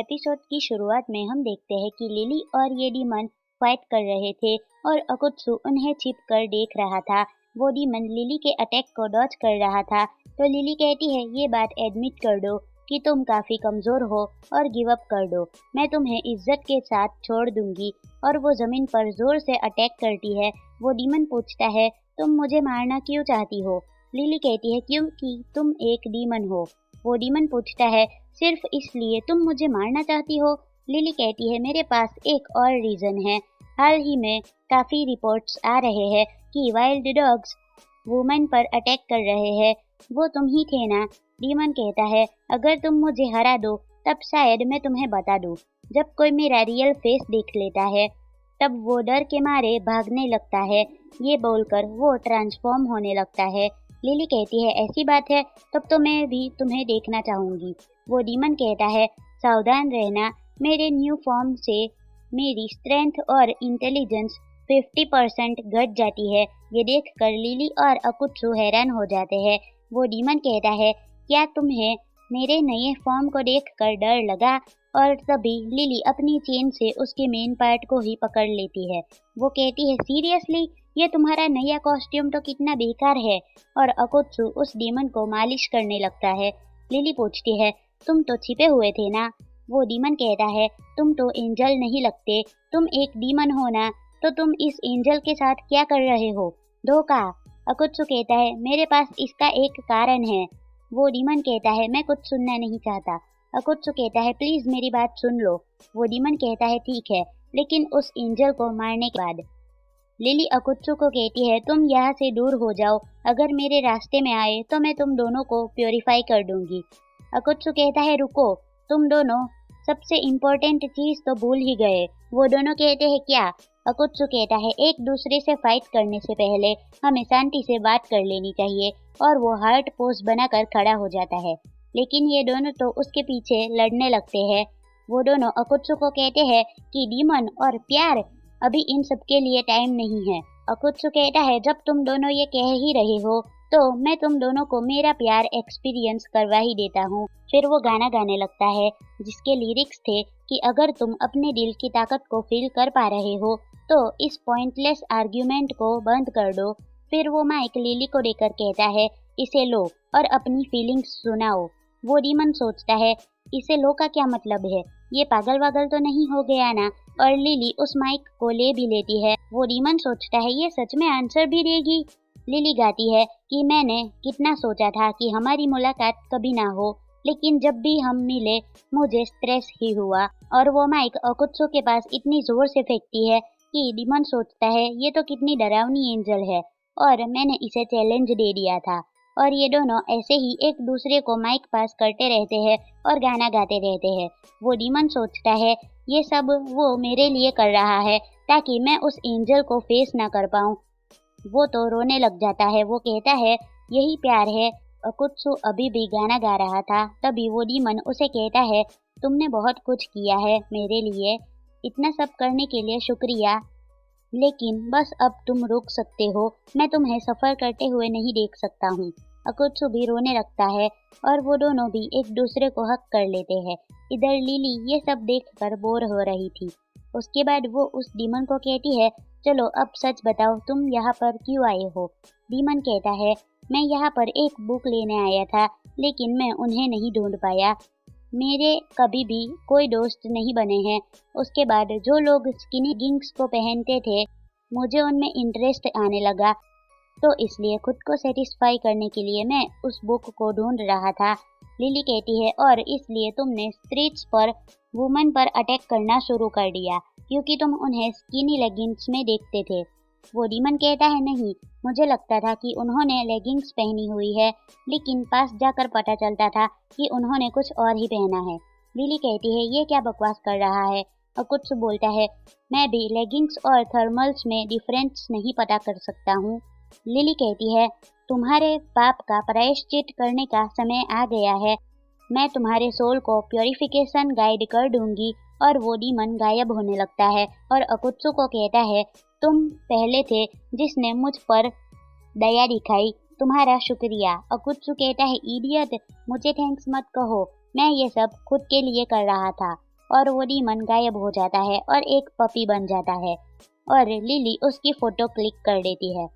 Episode की शुरुआत में हम देखते हैं कि लिली और ये डीमन फाइट कर रहे थे और अकुत्सु उन्हें छिप कर देख रहा था। वो डीमन लिली के अटैक को डॉज कर रहा था, तो लिली कहती है ये बात एडमिट कर दो कि तुम काफी कमजोर हो और गिव अप कर दो, मैं तुम्हें इज्जत के साथ छोड़ दूंगी। और वो जमीन पर जोर से अटैक करती है। वो डीमन पूछता है तुम मुझे मारना क्यों चाहती हो? लिली कहती है क्योंकि तुम एक डीमन हो। वो डीमन पूछता है सिर्फ इसलिए तुम मुझे मारना चाहती हो? लिली कहती है मेरे पास एक और रीजन है। हाल ही में काफी रिपोर्ट्स आ रहे हैं कि वाइल्ड डॉग्स वुमेन पर अटैक कर रहे हैं। वो तुम ही थे ना? डीमन कहता है अगर तुम मुझे हरा दो तब शायद मैं तुम्हें बता दूं। जब कोई मेरा रियल फेस देख लेता है तब वो डर के मारे भागने लगता है। ये बोलकर वो ट्रांसफॉर्म होने लगता है। लिली कहती है ऐसी बात है, तब तो मैं भी तुम्हें देखना चाहूंगी। वो डीमन कहता है सावधान रहना, मेरे न्यू फॉर्म से मेरी स्ट्रेंथ और इंटेलिजेंस 50% घट जाती है। ये देखकर लिली और अकुत्सु हैरान हो जाते हैं। वो डीमन कहता है क्या तुम्हें मेरे नए फॉर्म को देखकर डर लगा? और तभी लिली अपनी चेन से उसके मेन पार्ट को ही पकड़ लेती है। वो कहती है सीरियसली ये तुम्हारा नया कॉस्ट्यूम तो कितना बेकार है। और अकुत्सु उस डीमन को मालिश करने लगता है। लिली पूछती है तुम तो छिपे हुए थे ना? वो डीमन कहता है तुम तो एंजल नहीं लगते, तुम एक डीमन हो ना, तो तुम इस एंजल के साथ क्या कर रहे हो? धोखा। अकुत्सु कहता है मेरे पास इसका एक कारण है। वो डीमन कहता है मैं कुछ सुनना नहीं चाहता। अकुत्सु कहता है प्लीज मेरी बात सुन लो। वो डीमन कहता है ठीक है, लेकिन उस एंजल को मारने के बाद। लिली अकुत्सु को कहती है तुम यहाँ से दूर हो जाओ, अगर मेरे रास्ते में आए तो मैं तुम दोनों को प्योरीफाई कर दूंगी। अकुत्सु कहता है रुको, तुम दोनों सबसे इम्पोर्टेंट चीज तो भूल ही गए। वो दोनों कहते हैं क्या? अकुत्सु कहता है एक दूसरे से फाइट करने से पहले हमें शांति से बात कर लेनी चाहिए। और वो हार्ट पोज बनाकर खड़ा हो जाता है, लेकिन ये दोनों तो उसके पीछे लड़ने लगते हैं। वो दोनों अकुत्सु को कहते हैं कि डीमन और प्यार, अभी इन सब के लिए टाइम नहीं है। अकुत्सु कहता है जब तुम दोनों ये कह ही रहे हो तो मैं तुम दोनों को मेरा प्यार एक्सपीरियंस करवा ही देता हूँ। फिर वो गाना गाने लगता है जिसके लिरिक्स थे कि अगर तुम अपने दिल की ताकत को फील कर पा रहे हो तो इस पॉइंटलेस आर्ग्यूमेंट को बंद कर दो। फिर वो माइक लिली को देकर कहता है इसे लो और अपनी फीलिंग्स सुनाओ। वो डीमन सोचता है इसे लो का क्या मतलब है, ये पागल वागल तो नहीं हो गया ना? और लिली उस माइक को ले भी लेती है। वो डीमन सोचता है ये सच में आंसर भी देगी। लिली गाती है कि मैंने कितना सोचा था कि हमारी मुलाकात कभी ना हो, लेकिन जब भी हम मिले मुझे स्ट्रेस ही हुआ। और वो माइक अकुत्सु के पास इतनी जोर से फेंकती है कि डीमन सोचता है ये तो कितनी डरावनी एंजल है और मैंने इसे चैलेंज दे दिया था। और ये दोनों ऐसे ही एक दूसरे को माइक पास करते रहते हैं और गाना गाते रहते हैं। वो डीमन सोचता है ये सब वो मेरे लिए कर रहा है ताकि मैं उस एंजल को फेस ना कर पाऊं। वो तो रोने लग जाता है। वो कहता है यही प्यार है। अकुत्सु अभी भी गाना गा रहा था, तभी वो डीमन उसे कहता है तुमने बहुत कुछ किया है मेरे लिए, इतना सब करने के लिए शुक्रिया, लेकिन बस अब तुम रुक सकते हो, मैं तुम्हें सफर करते हुए नहीं देख सकता हूँ। अकुत्सु भी रोने लगता है और वो दोनों भी एक दूसरे को हक कर लेते हैं। इधर लिली ये सब देखकर बोर हो रही थी। उसके बाद वो उस डीमन को कहती है चलो अब सच बताओ तुम यहाँ पर क्यों आए हो? डीमन कहता है मैं यहाँ पर एक बुक लेने आया था, लेकिन मैं उन्हें नहीं ढूंढ पाया। मेरे कभी भी कोई दोस्त नहीं बने हैं। उसके बाद जो लोग स्किनी गिंग्स को पहनते थे मुझे उनमें इंटरेस्ट आने लगा, तो इसलिए खुद को सेटिस्फाई करने के लिए मैं उस बुक को ढूंढ रहा था। लिली कहती है और इसलिए तुमने स्ट्रीट्स पर वुमेन पर अटैक करना शुरू कर दिया क्योंकि तुम उन्हें स्किनी लेगिंग्स में देखते थे। वो डीमन कहता है नहीं, मुझे लगता था कि उन्होंने लेगिंग्स पहनी हुई है, लेकिन पास जाकर पता चलता था कि उन्होंने कुछ और ही पहना है। लिली कहती है ये क्या बकवास कर रहा है? अकुत्सु बोलता है मैं भी लेगिंग्स और थर्मल्स में डिफरेंस नहीं पता कर सकता हूँ। लिली कहती है तुम्हारे पाप का प्रायश्चित करने का समय आ गया है, मैं तुम्हारे सोल को प्योरिफिकेशन गाइड कर दूंगी। और वो डीमन गायब होने लगता है और अकुत्सु को कहता है तुम पहले थे जिसने मुझ पर दया दिखाई, तुम्हारा शुक्रिया। अकुत्सु कहता है इडियट, मुझे थैंक्स मत कहो, मैं ये सब खुद के लिए कर रहा था। और वो डीमन गायब हो जाता है और एक पपी बन जाता है और लिली उसकी फोटो क्लिक कर देती है।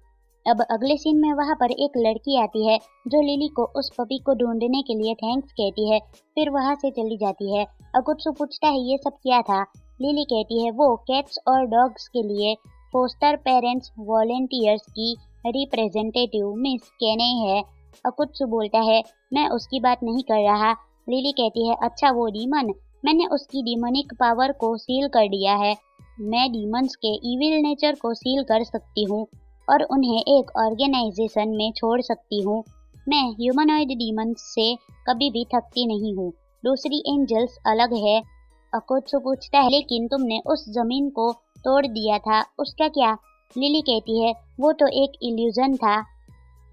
अब अगले सीन में वहाँ पर एक लड़की आती है जो लिली को उस पपी को ढूंढने के लिए थैंक्स कहती है, फिर वहाँ से चली जाती है। अकुत्सु पूछता है ये सब क्या था। लिली कहती है वो कैट्स और डॉग्स के लिए फोस्टर पेरेंट्स वॉलेंटियर्स की रिप्रेजेंटेटिव मिस केने है। अकुत्सु बोलता है मैं उसकी बात नहीं कर रहा। लिली कहती है अच्छा वो डीमन, मैंने उसकी डीमनिक पावर को सील कर दिया है। मैं डीमंस के इविल नेचर को सील कर सकती हूँ और उन्हें एक ऑर्गेनाइजेशन में छोड़ सकती हूँ। मैं ह्यूमनॉइड डीमंस से कभी भी थकती नहीं हूँ। दूसरी एंजल्स अलग है। अकुत्सु पूछता है लेकिन तुमने उस जमीन को तोड़ दिया था, उसका क्या? लिली कहती है वो तो एक इल्यूजन था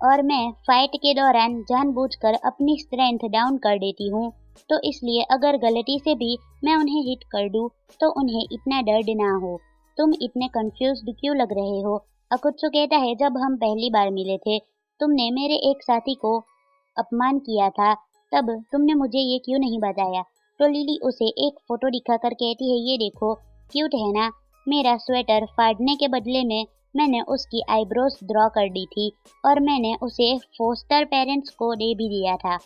और मैं फाइट के दौरान जानबूझकर अपनी स्ट्रेंथ डाउन कर देती हूँ, तो इसलिए अगर गलती से भी मैं उन्हें हिट कर दूँ तो उन्हें इतना दर्द ना हो। तुम इतने कंफ्यूज्ड क्यों लग रहे हो? अकुत्सु कहता है जब हम पहली बार मिले थे तुमने मेरे एक साथी को अपमान किया था, तब तुमने मुझे ये क्यों नहीं बताया? तो लिली उसे एक फोटो दिखाकर कहती है ये देखो, क्यूट है ना? मेरा स्वेटर फाड़ने के बदले में मैंने उसकी आईब्रोज ड्रॉ कर दी थी और मैंने उसे फोस्टर पेरेंट्स को दे भी दिया था।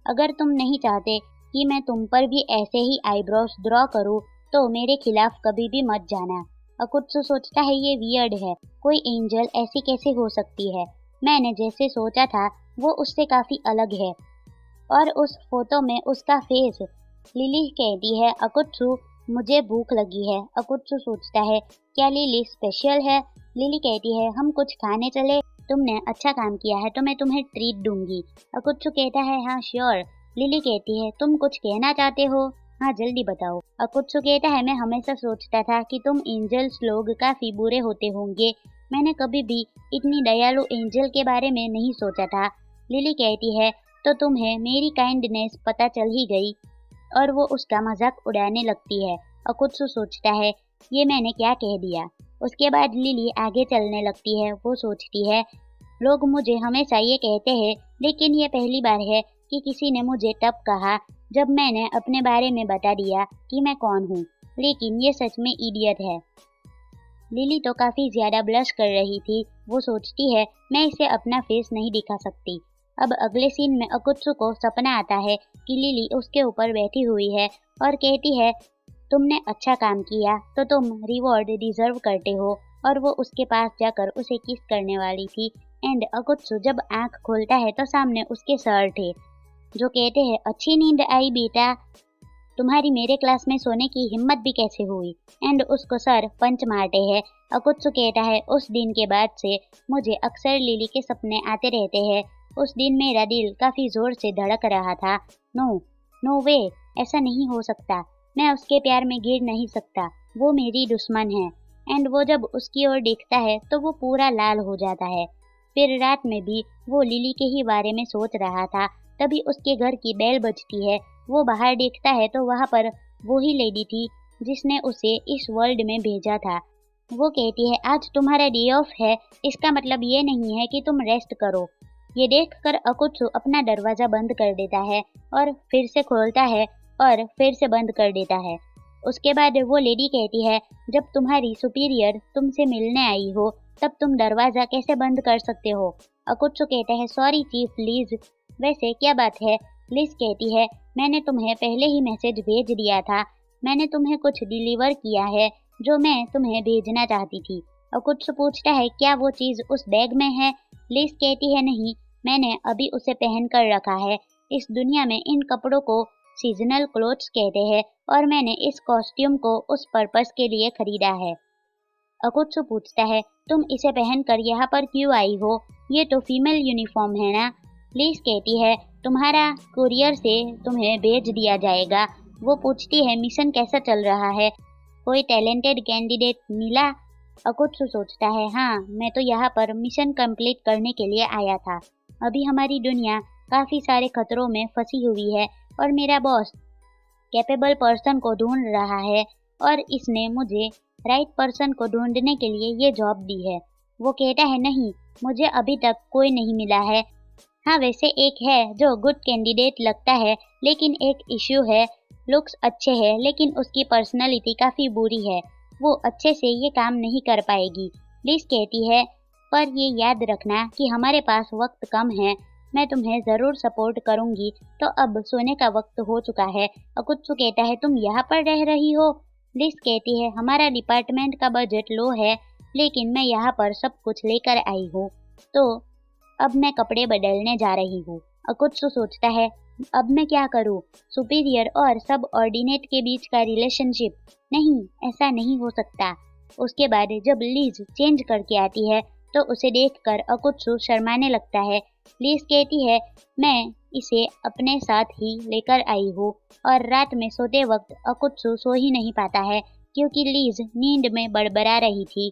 अगर तुम नहीं चाहते कि मैं तुम पर भी ऐसे ही आईब्रोज ड्रॉ करूं तो मेरे खिलाफ कभी भी मत जाना। अकुत्सु सोचता है ये वियर्ड है, कोई एंजल ऐसी कैसे हो सकती है? मैंने जैसे सोचा था वो उससे काफी अलग है और उस फोटो में उसका फेस। लिली कहती है अकुत्सु मुझे भूख लगी है। अकुत्सु सोचता है क्या लिली स्पेशल है? लिली कहती है हम कुछ खाने चले, तुमने अच्छा काम किया है तो मैं तुम्हें ट्रीट दूंगी। अकुत्सु कहता है हाँ श्योर। लिली कहती है तुम कुछ कहना चाहते हो? हाँ जल्दी बताओ। अकुत्सु कहता है मैं हमेशा सोचता था कि तुम एंजल्स लोग काफी बुरे होते होंगे, मैंने कभी भी इतनी दयालु एंजल के बारे में नहीं सोचा था। लिली कहती है तो तुम्हें मेरी काइंडनेस पता चल ही गई और वो उसका मजाक उड़ाने लगती है। अकुत्सु सोचता है ये मैंने क्या कह दिया। उसके बाद लिली आगे चलने लगती है। वो सोचती है लोग मुझे हमेशा ये कहते हैं लेकिन ये पहली बार है कि किसी ने मुझे तब कहा जब मैंने अपने बारे में बता दिया कि मैं कौन हूँ, लेकिन ये सच में इडियट है। लिली तो काफी ज्यादा ब्लश कर रही थी। वो सोचती है मैं इसे अपना फेस नहीं दिखा सकती। अब अगले सीन में अकुत्सु को सपना आता है कि लिली उसके ऊपर बैठी हुई है और कहती है तुमने अच्छा काम किया तो तुम रिवॉर्ड डिजर्व करते हो, और वो उसके पास जाकर उसे किस करने वाली थी। एंड अकुत्सु जब आंख खोलता है तो सामने उसके सर थे जो कहते हैं अच्छी नींद आई बेटा, तुम्हारी मेरे क्लास में सोने की हिम्मत भी कैसे हुई। एंड उसको सर पंच मारते हैं। अकुत्सु कहता है उस दिन के बाद से मुझे अक्सर लिली के सपने आते रहते हैं। उस दिन मेरा दिल काफी जोर से धड़क रहा था। नो नो वे, ऐसा नहीं हो सकता, मैं उसके प्यार में गिर नहीं सकता, वो मेरी दुश्मन है। एंड वो जब उसकी ओर देखता है तो वो पूरा लाल हो जाता है। फिर रात में भी वो लिली के ही बारे में सोच रहा था, तभी उसके घर की बेल बजती है। वो बाहर देखता है तो वहाँ पर वो ही लेडी थी जिसने उसे इस वर्ल्ड में भेजा था। वो कहती है आज तुम्हारा डे ऑफ है, इसका मतलब ये नहीं है कि तुम रेस्ट करो। ये देखकर अकुत्सु अपना दरवाजा बंद कर देता है और फिर से खोलता है और फिर से बंद कर देता है। उसके बाद वो लेडी कहती है जब तुम्हारी सुपीरियर तुमसे मिलने आई हो तब तुम दरवाजा कैसे बंद कर सकते हो? अकुत्सु कहते हैं सॉरी चीफ लिज, वैसे क्या बात है? लिज कहती है मैंने तुम्हें पहले ही मैसेज भेज दिया था, मैंने तुम्हें कुछ डिलीवर किया है जो मैं तुम्हें भेजना चाहती थी। अकुत्सु पूछता है क्या वो चीज उस बैग में है? लिज कहती है नहीं, मैंने अभी उसे पहन कर रखा है। इस दुनिया में इन कपड़ों को सीजनल क्लोथ्स कहते हैं और मैंने इस कॉस्ट्यूम को उस पर्पस के लिए खरीदा है। अकुत्सु पूछता है तुम इसे पहनकर यहाँ पर क्यों आई हो? ये तो फीमेल यूनिफॉर्म है ना? लिज कहती है तुम्हारा कुरियर से तुम्हें भेज दिया जाएगा। वो पूछती है मिशन कैसा चल रहा है, कोई टैलेंटेड कैंडिडेट मिला? अकुत्सु सोचता है हाँ, मैं तो यहाँ पर मिशन कंप्लीट करने के लिए आया था। अभी हमारी दुनिया काफी सारे खतरों में फंसी हुई है और मेरा बॉस कैपेबल पर्सन को ढूंढ रहा है और इसने मुझे राइट पर्सन को ढूंढने के लिए ये जॉब दी है। वो कहता है नहीं, मुझे अभी तक कोई नहीं मिला है, हाँ, वैसे एक है जो गुड कैंडिडेट लगता है, लेकिन एक इश्यू है। लुक्स अच्छे हैं लेकिन उसकी पर्सनालिटी काफ़ी बुरी है। वो अच्छे से ये काम नहीं कर पाएगी। लिज कहती है, पर ये याद रखना कि हमारे पास वक्त कम है। मैं तुम्हें ज़रूर सपोर्ट करूंगी। तो अब सोने का वक्त हो चुका है। अकुत्सु कहता है, तुम यहाँ पर रह रही हो? लिज कहती है, हमारा डिपार्टमेंट का बजट लो है, लेकिन मैं यहाँ पर सब कुछ लेकर आई हूँ। तो अब मैं कपड़े बदलने जा रही हूँ। अकुत्सु सोचता है, अब मैं क्या करूँ? सुपीरियर और सब ऑर्डिनेट के बीच का रिलेशनशिप? नहीं, ऐसा नहीं हो सकता। उसके बाद जब लीज चेंज करके आती है तो उसे देखकर अकुत्सु शर्माने लगता है। लीज कहती है, मैं इसे अपने साथ ही लेकर आई हूँ। और रात में सोते वक्त अकुत्सु सो ही नहीं पाता है क्योंकि लीज नींद में बड़बड़ा रही थी।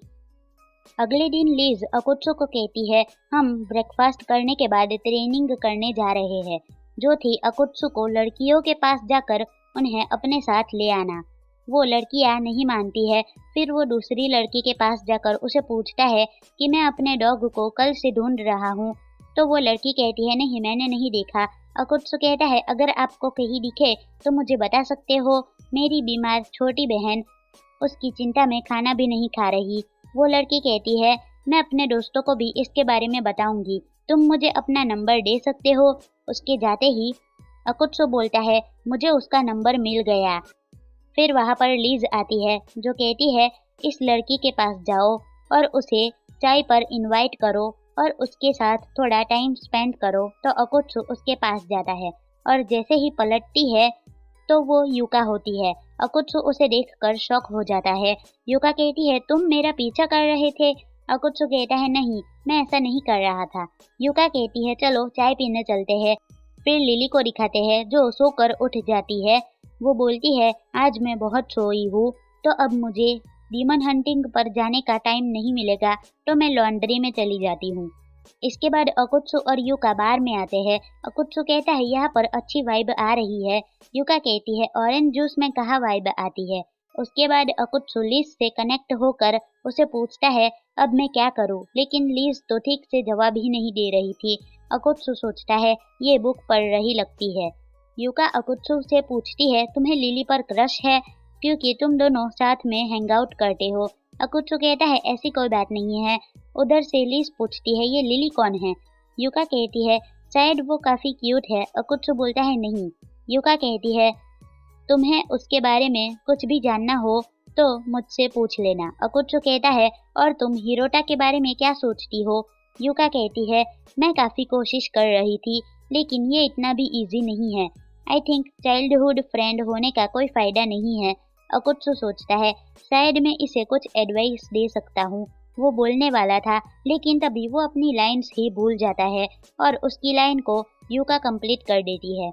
अगले दिन लीज अकुत्सु को कहती है, हम ब्रेकफास्ट करने के बाद ट्रेनिंग करने जा रहे हैं, जो थी अकुत्सु को लड़कियों के पास जाकर उन्हें अपने साथ ले आना। वो लड़कियां नहीं मानती है। फिर वो दूसरी लड़की के पास जाकर उसे पूछता है कि मैं अपने डॉग को कल से ढूंढ रहा हूँ। तो वो लड़की कहती है, नहीं, मैंने नहीं देखा। अकुत्सु कहता है, अगर आपको कहीं दिखे तो मुझे बता सकते हो। मेरी बीमार छोटी बहन उसकी चिंता में खाना भी नहीं खा रही। वो लड़की कहती है, मैं अपने दोस्तों को भी इसके बारे में बताऊंगी। तुम मुझे अपना नंबर दे सकते हो? उसके जाते ही अकुत्सु बोलता है, मुझे उसका नंबर मिल गया। फिर वहाँ पर लीज आती है जो कहती है, इस लड़की के पास जाओ और उसे चाय पर इनवाइट करो और उसके साथ थोड़ा टाइम स्पेंड करो। तो अकुत्सु उसके पास जाता है और जैसे ही पलटती है तो वो युका होती है। अकुत्सु उसे देखकर शॉक हो जाता है। युका कहती है, तुम मेरा पीछा कर रहे थे? अकुत्सु कहता है, नहीं, मैं ऐसा नहीं कर रहा था। युका कहती है, चलो चाय पीने चलते हैं। फिर लिली को दिखाते हैं जो सोकर उठ जाती है। वो बोलती है, आज मैं बहुत सोई हूँ, तो अब मुझे डीमन हंटिंग पर जाने का टाइम नहीं मिलेगा, तो मैं लॉन्ड्री में चली जाती हूँ। इसके बाद अकुत्सु और युका बार में आते हैं। अकुत्सु कहता है, यहाँ पर अच्छी वाइब आ रही है। युका कहती है, ऑरेंज जूस में कहाँ वाइब आती है। उसके बाद अकुत्सु लीज से कनेक्ट होकर उसे पूछता है, अब मैं क्या करूँ? लेकिन लीज तो ठीक से जवाब ही नहीं दे रही थी। अकुत्सु सोचता है, ये बुक पढ़ रही लगती है। युका अकुत्सु से पूछती है, तुम्हें लिली पर क्रश है? क्योंकि तुम दोनों साथ में हैंग आउट करते हो। अकुत्सु कहता है, ऐसी कोई बात नहीं है। उधर से लीज पूछती है, ये लिली कौन है? युका कहती है, शायद वो काफी क्यूट है। अकुत्सु बोलता है, नहीं। युका कहती है, तुम्हें उसके बारे में कुछ भी जानना हो तो मुझसे पूछ लेना। अकुत्सु कहता है, और तुम हिरोटा के बारे में क्या सोचती हो? युका कहती है, मैं काफी कोशिश कर रही थी, लेकिन ये इतना भी इजी नहीं है। आई थिंक चाइल्डहुड फ्रेंड होने का कोई फायदा नहीं है। अकुत्सु सोचता है, शायद मैं इसे कुछ एडवाइस दे सकता हूँ। वो बोलने वाला था, लेकिन तभी वो अपनी लाइन्स ही भूल जाता है और उसकी लाइन को युका कंप्लीट कर देती है।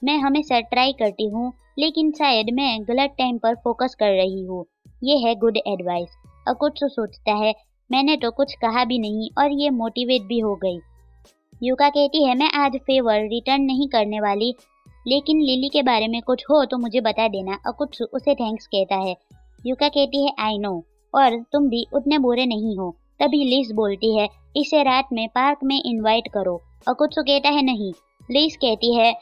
मैं हमेशा ट्राई करती हूँ, लेकिन शायद मैं गलत टाइम पर फोकस कर रही हूँ। ये है गुड एडवाइस। अकुत्सु सोचता है, मैंने तो कुछ कहा भी नहीं और ये मोटिवेट भी हो गई। युका कहती है, मैं आज फेवर रिटर्न नहीं करने वाली, लेकिन लिली के बारे में कुछ हो तो मुझे बता देना। अकुत्सु उसे थैंक्स कहता है। युका कहती है, आई नो, और तुम भी उतने बुरे नहीं हो। तभी लिज बोलती है, इसे रात में पार्क में इनवाइट करो। अकुत्सु कहता है, नहीं। लिज कहती है,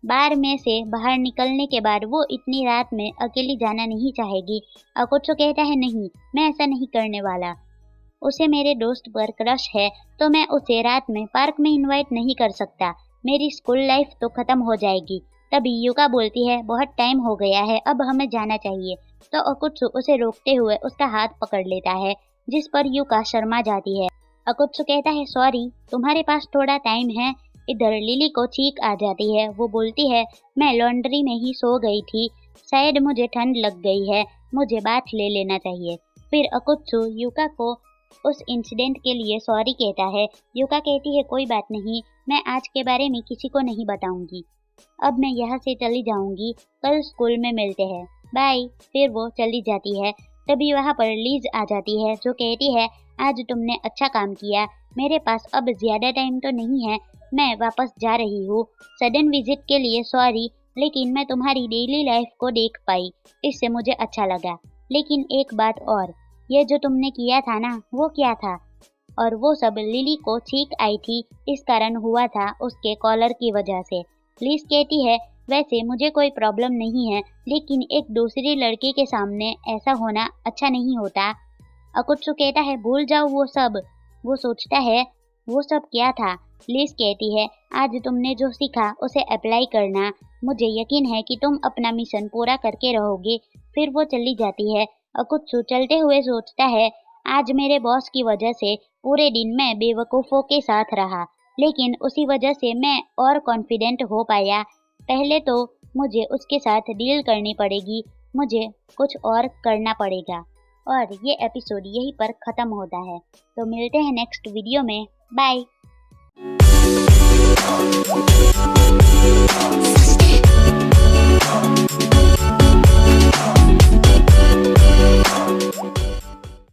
बार में से बाहर निकलने के बाद वो इतनी रात में अकेली जाना नहीं चाहेगी। अकुत्सु कहता है, नहीं, मैं ऐसा नहीं करने वाला। उसे मेरे दोस्त पर क्रश है, तो मैं उसे रात में पार्क में इनवाइट नहीं कर सकता। मेरी स्कूल लाइफ तो खत्म हो जाएगी। तभी युका बोलती है, बहुत टाइम हो गया है, अब हमें जाना चाहिए। तो अकुत्सु उसे रोकते हुए उसका हाथ पकड़ लेता है, जिस पर युका शर्मा जाती है। अकुत्सु कहता है, सॉरी, तुम्हारे पास थोड़ा टाइम है? इधर लिली को चीख आ जाती है। वो बोलती है, मैं लॉन्ड्री में ही सो गई थी, शायद मुझे ठंड लग गई है, मुझे बाथ ले लेना चाहिए। फिर अकुत्सु युका को उस इंसिडेंट के लिए सॉरी कहता है। युका कहती है, कोई बात नहीं, मैं आज के बारे में किसी को नहीं बताऊंगी। अब मैं यहाँ से चली जाऊंगी, कल स्कूल में मिलते हैं, बाय। फिर वो चली जाती है। तभी वहाँ पर लीज आ जाती है जो कहती है, आज तुमने अच्छा काम किया, मेरे पास अब ज्यादा टाइम तो नहीं है, मैं वापस जा रही हूँ। सडन विजिट के लिए सॉरी, लेकिन मैं तुम्हारी डेली लाइफ को देख पाई, इससे मुझे अच्छा लगा। लेकिन एक बात और, ये जो तुमने किया था ना, वो क्या था? और वो सब लिली को छींक आई थी, इस कारण हुआ था उसके कॉलर की वजह से। लिज कहती है वैसे मुझे कोई प्रॉब्लम नहीं है, लेकिन एक दूसरी लड़के के सामने ऐसा होना अच्छा नहीं होता। अकुत्सु कहता है भूल जाओ वो सब। वो सोचता है वो सब क्या था। लिज कहती है आज तुमने जो सीखा उसे अप्लाई करना, मुझे यकीन है कि तुम अपना मिशन पूरा करके रहोगे। फिर वो चली जाती है। अकुत्सु चलते हुए सोचता है आज मेरे बॉस की वजह से पूरे दिन मैं बेवकूफ़ों के साथ रहा, लेकिन उसी वजह से मैं और कॉन्फिडेंट हो पाया। पहले तो मुझे उसके साथ डील करनी पड़ेगी, मुझे कुछ और करना पड़ेगा। और ये एपिसोड यहीं पर ख़त्म होता है। तो मिलते हैं नेक्स्ट वीडियो में। बाय।